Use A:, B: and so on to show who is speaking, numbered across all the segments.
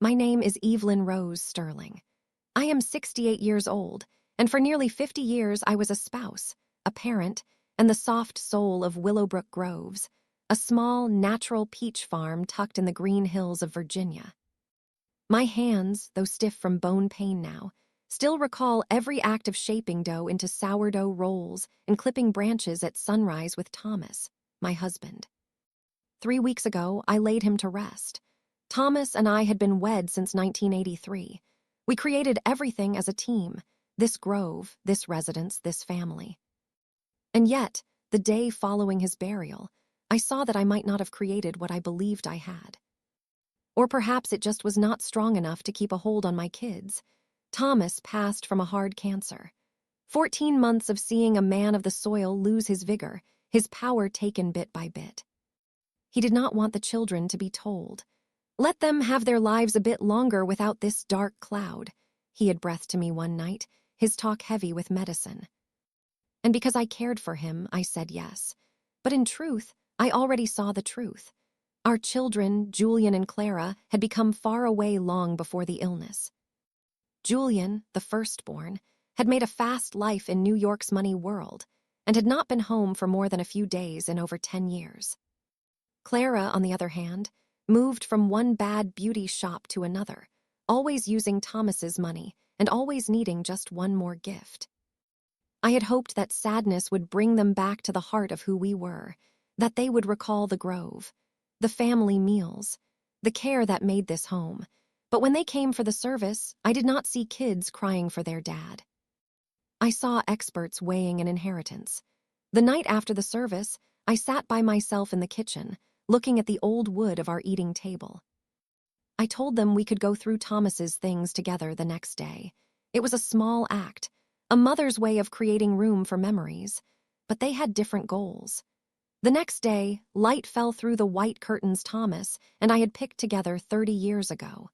A: My name is Evelyn Rose Sterling. I am 68 years old, and for nearly 50 years I was a spouse, a parent, and the soft soul of Willowbrook Groves, a small, natural peach farm tucked in the green hills of Virginia. My hands, though stiff from bone pain now, still recall every act of shaping dough into sourdough rolls and clipping branches at sunrise with Thomas, my husband. 3 weeks ago, I laid him to rest. Thomas and I had been wed since 1983. We created everything as a team, this grove, this residence, this family. And yet, the day following his burial, I saw that I might not have created what I believed I had. Or perhaps it just was not strong enough to keep a hold on my kids. Thomas passed from a hard cancer. 14 months of seeing a man of the soil lose his vigor, his power taken bit by bit. He did not want the children to be told. Let them have their lives a bit longer without this dark cloud, he had breathed to me one night, his talk heavy with medicine. And because I cared for him, I said yes. But in truth, I already saw the truth. Our children, Julian and Clara, had become far away long before the illness. Julian, the firstborn, had made a fast life in New York's money world and had not been home for more than a few days in over 10 years. Clara, on the other hand, moved from one bad beauty shop to another, always using Thomas's money and always needing just one more gift. I had hoped that sadness would bring them back to the heart of who we were, that they would recall the grove, the family meals, the care that made this home. But when they came for the service, I did not see kids crying for their dad. I saw experts weighing an inheritance. The night after the service, I sat by myself in the kitchen, looking at the old wood of our eating table. I told them we could go through Thomas's things together the next day. It was a small act, a mother's way of creating room for memories, but they had different goals. The next day, light fell through the white curtains Thomas and I had picked together 30 years ago.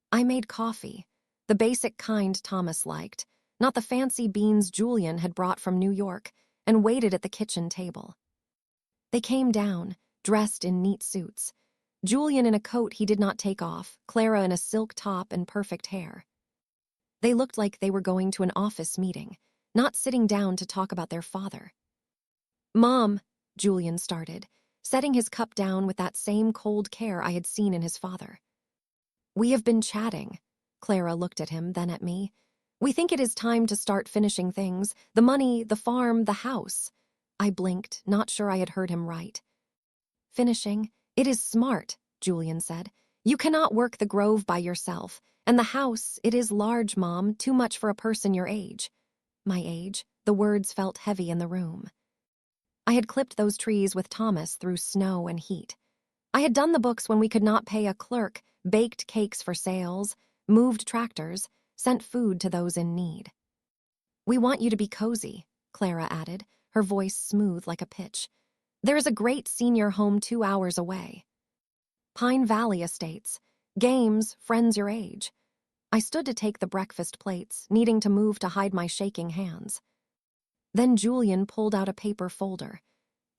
A: I made coffee, the basic kind Thomas liked, not the fancy beans Julian had brought from New York, and waited at the kitchen table. They came down, dressed in neat suits. Julian in a coat he did not take off, Clara in a silk top and perfect hair. They looked like they were going to an office meeting, not sitting down to talk about their father. "Mom," Julian started, setting his cup down with that same cold care I had seen in his father. "We have been chatting." Clara looked at him, then at me. "We think it is time to start finishing things, the money, the farm, the house." I blinked, not sure I had heard him right. "Finishing? It is smart," Julian said. "You cannot work the grove by yourself, and the house, it is large, Mom, too much for a person your age." My age, the words felt heavy in the room. I had clipped those trees with Thomas through snow and heat. I had done the books when we could not pay a clerk, baked cakes for sales, moved tractors, sent food to those in need. "We want you to be cozy," Clara added, her voice smooth like a pitch. "There is a great senior home 2 hours away. Pine Valley Estates. Games, friends your age." I stood to take the breakfast plates, needing to move to hide my shaking hands. Then Julian pulled out a paper folder.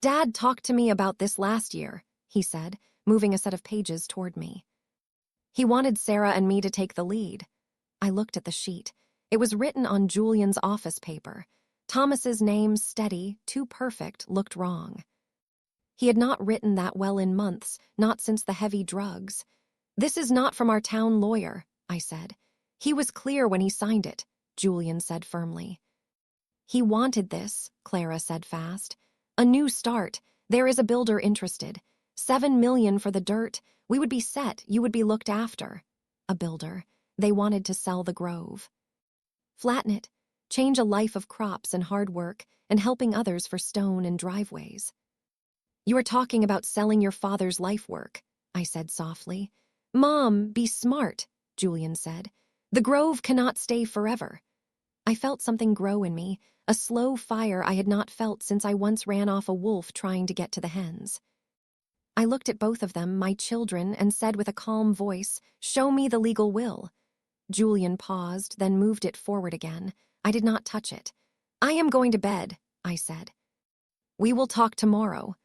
A: "Dad talked to me about this last year," he said, moving a set of pages toward me. "He wanted Sarah and me to take the lead." I looked at the sheet. It was written on Julian's office paper. Thomas's name, steady, too perfect, looked wrong. He had not written that well in months, not since the heavy drugs. "This is not from our town lawyer," I said. "He was clear when he signed it," Julian said firmly. "He wanted this," Clara said fast. "A new start. There is a builder interested. 7 million for the dirt. We would be set. You would be looked after." A builder. They wanted to sell the grove. "Flatten it. Change a life of crops and hard work and helping others for stone and driveways." "You are talking about selling your father's life work," I said softly. "Mom, be smart," Julian said. "The grove cannot stay forever." I felt something grow in me, a slow fire I had not felt since I once ran off a wolf trying to get to the hens. I looked at both of them, my children, and said with a calm voice, "Show me the legal will." Julian paused, then moved it forward again. I did not touch it. "I am going to bed," I said. "We will talk tomorrow."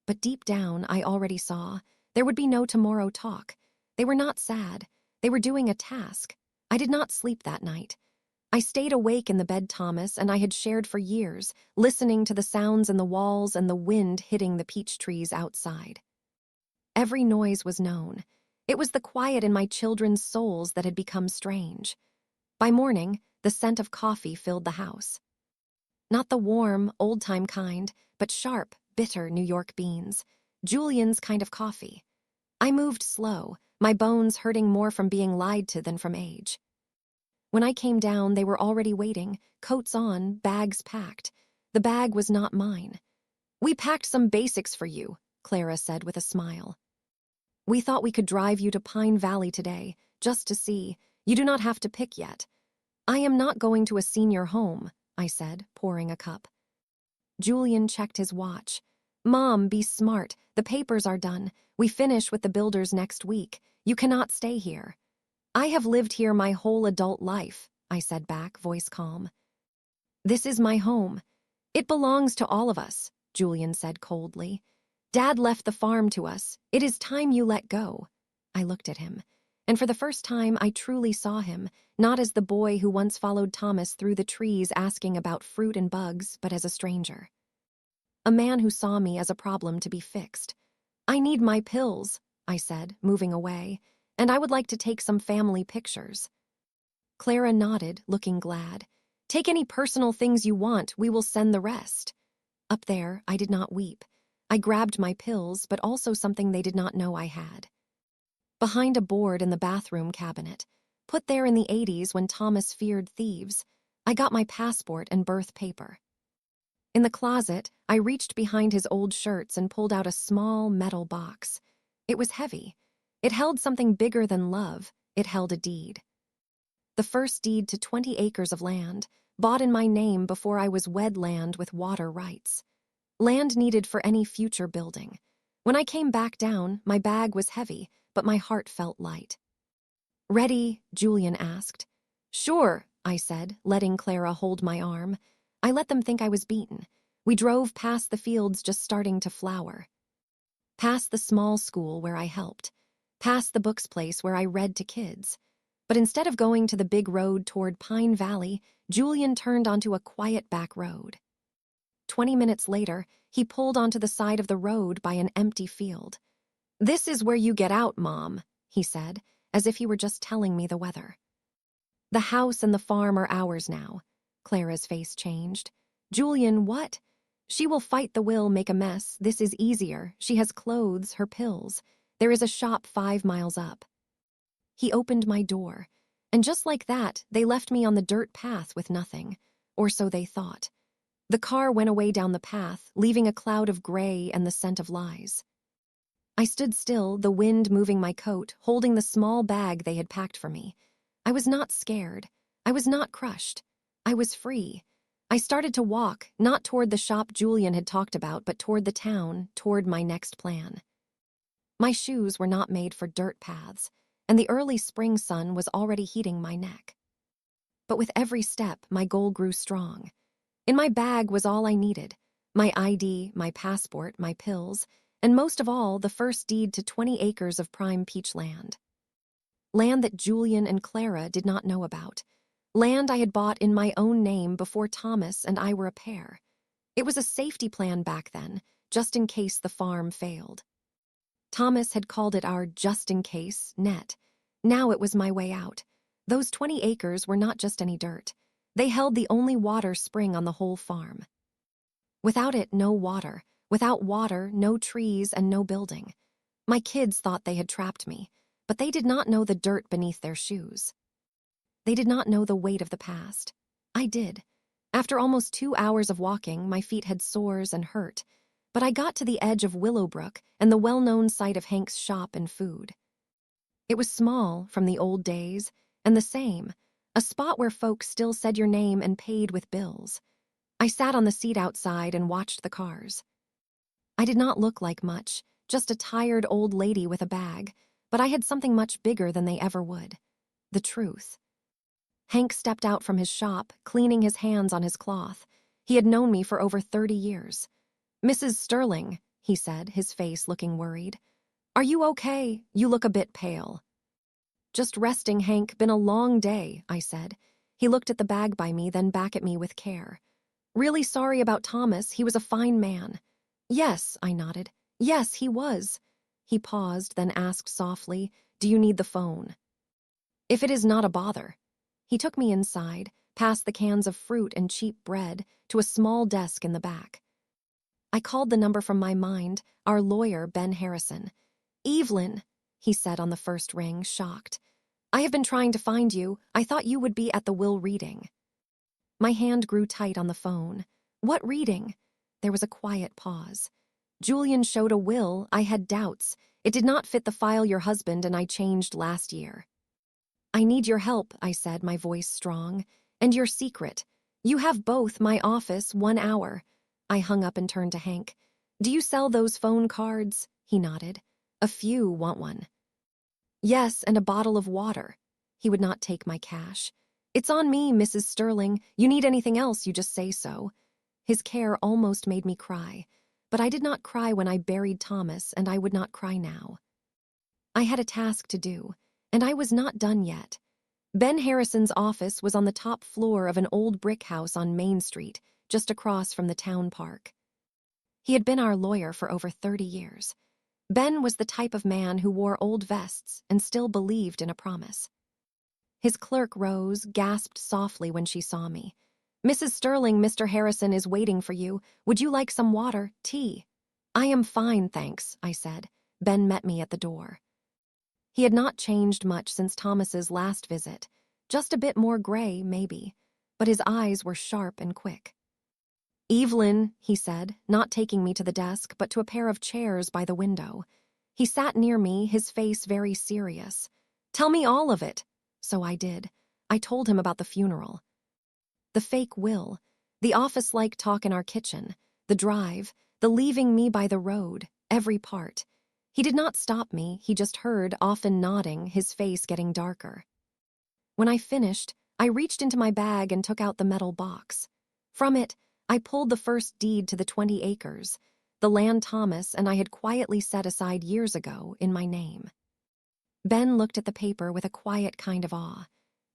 A: But deep down, I already saw there would be no tomorrow talk. They were not sad. They were doing a task. I did not sleep that night. I stayed awake in the bed Thomas and I had shared for years, listening to the sounds in the walls and the wind hitting the peach trees outside. Every noise was known. It was the quiet in my children's souls that had become strange. By morning, the scent of coffee filled the house. Not the warm, old-time kind, but sharp, bitter New York beans. Julian's kind of coffee. I moved slow, my bones hurting more from being lied to than from age. When I came down, they were already waiting, coats on, bags packed. The bag was not mine. "We packed some basics for you," Clara said with a smile. "We thought we could drive you to Pine Valley today, just to see. You do not have to pick yet." "I am not going to a senior home," I said, pouring a cup. Julian checked his watch. "Mom, be smart. The papers are done. We finish with the builders next week. You cannot stay here." "I have lived here my whole adult life," I said back, voice calm. "This is my home. It belongs to all of us," Julian said coldly. "Dad left the farm to us. It is time you let go." I looked at him, and for the first time I truly saw him, not as the boy who once followed Thomas through the trees asking about fruit and bugs, but as a stranger. A man who saw me as a problem to be fixed. "I need my pills," I said, moving away, "and I would like to take some family pictures." Clara nodded, looking glad. "Take any personal things you want, we will send the rest." Up there, I did not weep. I grabbed my pills, but also something they did not know I had. Behind a board in the bathroom cabinet, put there in the 80s when Thomas feared thieves, I got my passport and birth paper. In the closet, I reached behind his old shirts and pulled out a small metal box. It was heavy. It held something bigger than love. It held a deed. The first deed to 20 acres of land, bought in my name before I was wed land with water rights. Land needed for any future building. When I came back down, my bag was heavy, but my heart felt light. "Ready?" Julian asked. "Sure," I said, letting Clara hold my arm. I let them think I was beaten. We drove past the fields just starting to flower. Past the small school where I helped. Past the books place where I read to kids. But instead of going to the big road toward Pine Valley, Julian turned onto a quiet back road. 20 minutes later, he pulled onto the side of the road by an empty field. "This is where you get out, Mom," he said, as if he were just telling me the weather. "The house and the farm are ours now." Clara's face changed. "Julian, what?" "She will fight the will, make a mess. This is easier. She has clothes, her pills. There is a shop 5 miles up." He opened my door, and just like that, they left me on the dirt path with nothing, or so they thought. The car went away down the path, leaving a cloud of gray and the scent of lies. I stood still, the wind moving my coat, holding the small bag they had packed for me. I was not scared. I was not crushed. I was free. I started to walk, not toward the shop Julian had talked about, but toward the town, toward my next plan. My shoes were not made for dirt paths, and the early spring sun was already heating my neck. But with every step, my goal grew strong. In my bag was all I needed: my ID, my passport, my pills, and most of all, the first deed to 20 acres of prime peach land. Land that Julian and Clara did not know about. Land I had bought in my own name before Thomas and I were a pair. It was a safety plan back then, just in case the farm failed. Thomas had called it our just-in-case net. Now it was my way out. Those 20 acres were not just any dirt. They held the only water spring on the whole farm. Without it, no water. Without water, no trees and no building. My kids thought they had trapped me, but they did not know the dirt beneath their shoes. They did not know the weight of the past. I did. After almost 2 hours of walking, my feet had sores and hurt, but I got to the edge of Willowbrook and the well-known site of Hank's shop and food. It was small, from the old days, and the same, a spot where folks still said your name and paid with bills. I sat on the seat outside and watched the cars. I did not look like much, just a tired old lady with a bag, but I had something much bigger than they ever would: the truth. Hank stepped out from his shop, cleaning his hands on his cloth. He had known me for over 30 years. "Mrs. Sterling," he said, his face looking worried. "Are you okay? You look a bit pale." Just resting, Hank. Been a long day, I said. He looked at the bag by me, then back at me with care. Really sorry about Thomas. He was a fine man. Yes, I nodded. Yes, he was. He paused, then asked softly, do you need the phone? If it is not a bother. He took me inside, past the cans of fruit and cheap bread, to a small desk in the back. I called the number from my mind, our lawyer, Ben Harrison. Evelyn, he said on the first ring, shocked. I have been trying to find you. I thought you would be at the will reading. My hand grew tight on the phone. What reading? There was a quiet pause. Julian showed a will. I had doubts. It did not fit the file your husband and I changed last year. I need your help, I said, my voice strong. And your secret. You have both. My office, 1 hour. I hung up and turned to Hank. Do you sell those phone cards? He nodded. A few want one. Yes, and a bottle of water. He would not take my cash. It's on me, Mrs. Sterling. You need anything else, you just say so. His care almost made me cry, but I did not cry when I buried Thomas, and I would not cry now. I had a task to do, and I was not done yet. Ben Harrison's office was on the top floor of an old brick house on Main Street, just across from the town park. He had been our lawyer for over 30 years. Ben was the type of man who wore old vests and still believed in a promise. His clerk, Rose, gasped softly when she saw me. Mrs. Sterling, Mr. Harrison is waiting for you. Would you like some water, tea? I am fine, thanks, I said. Ben met me at the door. He had not changed much since Thomas's last visit. Just a bit more gray, maybe, but his eyes were sharp and quick. Evelyn, he said, not taking me to the desk, but to a pair of chairs by the window. He sat near me, his face very serious. Tell me all of it. So I did. I told him about the funeral. The fake will, the office-like talk in our kitchen, the drive, the leaving me by the road, every part. He did not stop me, he just heard, often nodding, his face getting darker. When I finished, I reached into my bag and took out the metal box. From it, I pulled the first deed to the 20 acres, the land Thomas and I had quietly set aside years ago in my name. Ben looked at the paper with a quiet kind of awe.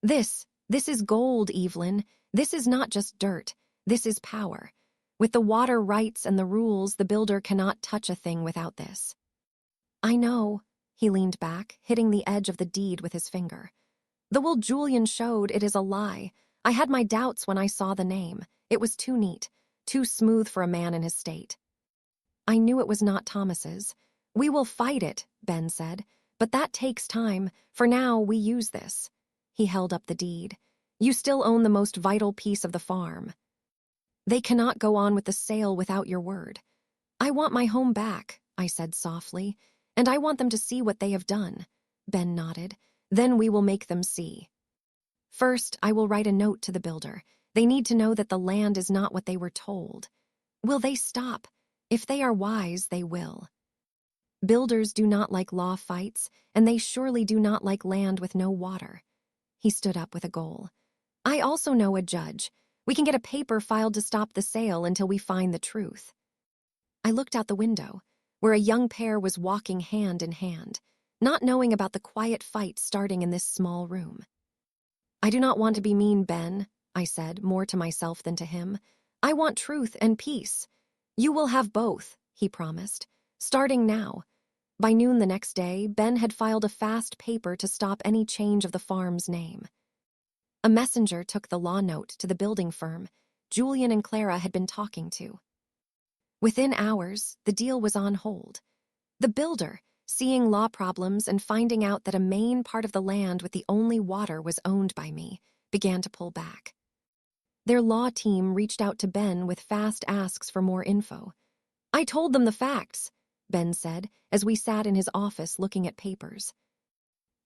A: This is gold, Evelyn. This is not just dirt. This is power. With the water rights and the rules, the builder cannot touch a thing without this. I know, he leaned back, hitting the edge of the deed with his finger. The will Julian showed, it is a lie. I had my doubts when I saw the name. It was too neat, too smooth for a man in his state. I knew it was not Thomas's. We will fight it, Ben said, but that takes time. For now, we use this. He held up the deed. You still own the most vital piece of the farm. They cannot go on with the sale without your word. I want my home back, I said softly, and I want them to see what they have done. Ben nodded. Then we will make them see. First, I will write a note to the builder. They need to know that the land is not what they were told. Will they stop? If they are wise, they will. Builders do not like law fights, and they surely do not like land with no water. He stood up with a goal. I also know a judge. We can get a paper filed to stop the sale until we find the truth. I looked out the window, where a young pair was walking hand in hand, not knowing about the quiet fight starting in this small room. I do not want to be mean, Ben, I said, more to myself than to him. I want truth and peace. You will have both, he promised, starting now. By noon the next day, Ben had filed a fast paper to stop any change of the farm's name. A messenger took the law note to the building firm Julian and Clara had been talking to. Within hours, the deal was on hold. The builder, seeing law problems and finding out that a main part of the land with the only water was owned by me, began to pull back. Their law team reached out to Ben with fast asks for more info. I told them the facts, Ben said, as we sat in his office looking at papers.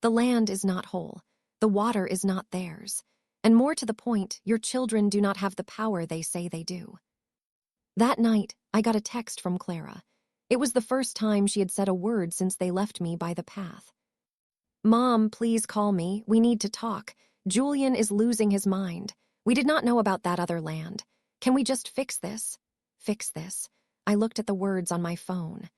A: The land is not whole. The water is not theirs. And more to the point, your children do not have the power they say they do. That night, I got a text from Clara. It was the first time she had said a word since they left me by the path. Mom, please call me. We need to talk. Julian is losing his mind. We did not know about that other land. Can we just fix this? Fix this. I looked at the words on my phone.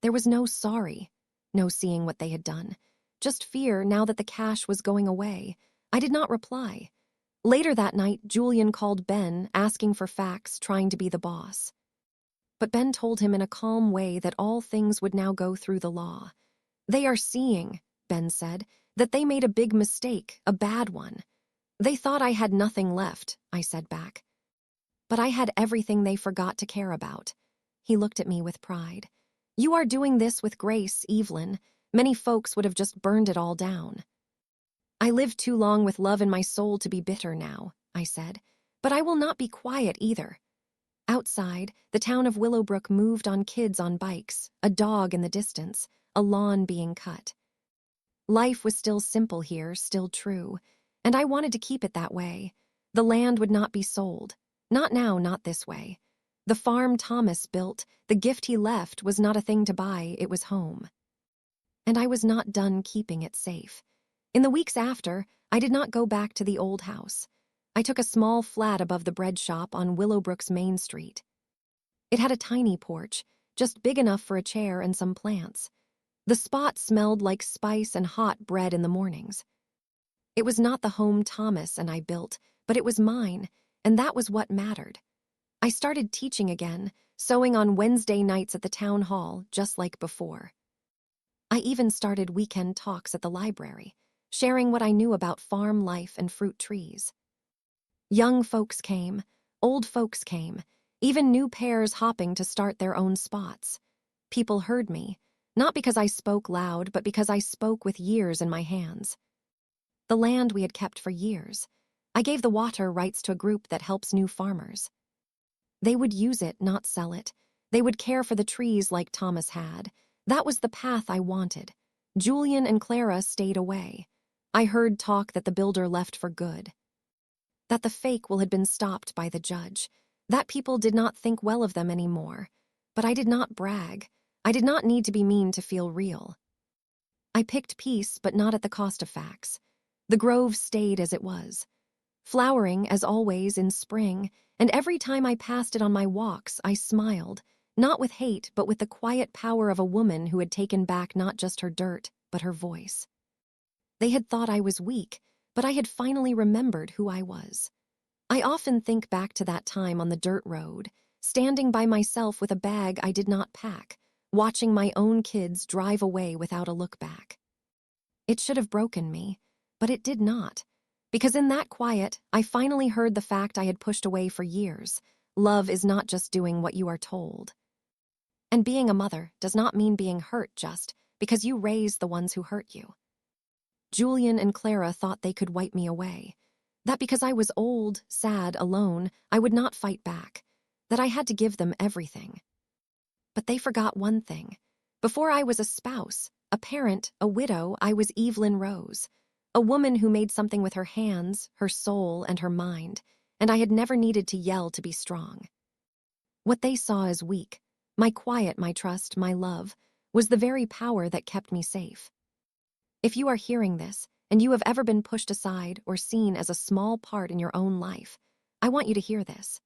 A: There was no sorry, no seeing what they had done, just fear now that the cash was going away. I did not reply. Later that night, Julian called Ben, asking for facts, trying to be the boss. But Ben told him in a calm way that all things would now go through the law. "They are seeing," Ben said, "that they made a big mistake, a bad one." "They thought I had nothing left," I said back. "But I had everything they forgot to care about." He looked at me with pride. "You are doing this with grace, Evelyn. Many folks would have just burned it all down." "I lived too long with love in my soul to be bitter now," I said. "But I will not be quiet either." Outside, the town of Willowbrook moved on kids on bikes, a dog in the distance, a lawn being cut. Life was still simple here, still true, and I wanted to keep it that way. The land would not be sold. Not now, not this way. The farm Thomas built, the gift he left, was not a thing to buy, it was home. And I was not done keeping it safe. In the weeks after, I did not go back to the old house. I took a small flat above the bread shop on Willowbrook's Main Street. It had a tiny porch, just big enough for a chair and some plants. The spot smelled like spice and hot bread in the mornings. It was not the home Thomas and I built, but it was mine, and that was what mattered. I started teaching again, sewing on Wednesday nights at the town hall, just like before. I even started weekend talks at the library, sharing what I knew about farm life and fruit trees. Young folks came, old folks came, even new pairs hopping to start their own spots. People heard me, not because I spoke loud, but because I spoke with years in my hands. The land we had kept for years. I gave the water rights to a group that helps new farmers. They would use it, not sell it. They would care for the trees like Thomas had. That was the path I wanted. Julian and Clara stayed away. I heard talk that the builder left for good. That the fake will had been stopped by the judge. That people did not think well of them anymore. But I did not brag. I did not need to be mean to feel real. I picked peace, but not at the cost of facts. The grove stayed as it was. Flowering, as always, in spring, and every time I passed it on my walks, I smiled, not with hate, but with the quiet power of a woman who had taken back not just her dirt, but her voice. They had thought I was weak, but I had finally remembered who I was. I often think back to that time on the dirt road, standing by myself with a bag I did not pack, watching my own kids drive away without a look back. It should have broken me, but it did not. Because in that quiet, I finally heard the fact I had pushed away for years. Love is not just doing what you are told. And being a mother does not mean being hurt just because you raise the ones who hurt you. Julian and Clara thought they could wipe me away. That because I was old, sad, alone, I would not fight back. That I had to give them everything. But they forgot one thing. Before I was a spouse, a parent, a widow, I was Evelyn Rose. A woman who made something with her hands, her soul, and her mind, and I had never needed to yell to be strong. What they saw as weak, my quiet, my trust, my love, was the very power that kept me safe. If you are hearing this, and you have ever been pushed aside or seen as a small part in your own life, I want you to hear this.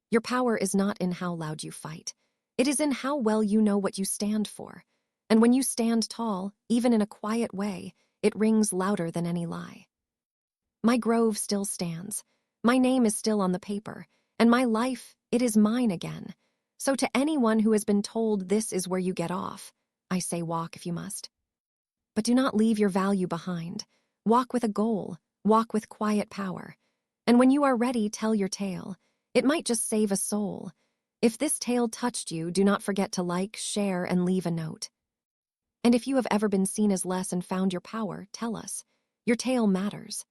A: Your power is not in how loud you fight. It is in how well you know what you stand for. And when you stand tall, even in a quiet way, it rings louder than any lie. My grove still stands. My name is still on the paper. And my life, it is mine again. So to anyone who has been told this is where you get off, I say walk if you must. But do not leave your value behind. Walk with a goal. Walk with quiet power. And when you are ready, tell your tale. It might just save a soul. If this tale touched you, do not forget to like, share, and leave a note. And if you have ever been seen as less and found your power, tell us. Your tale matters.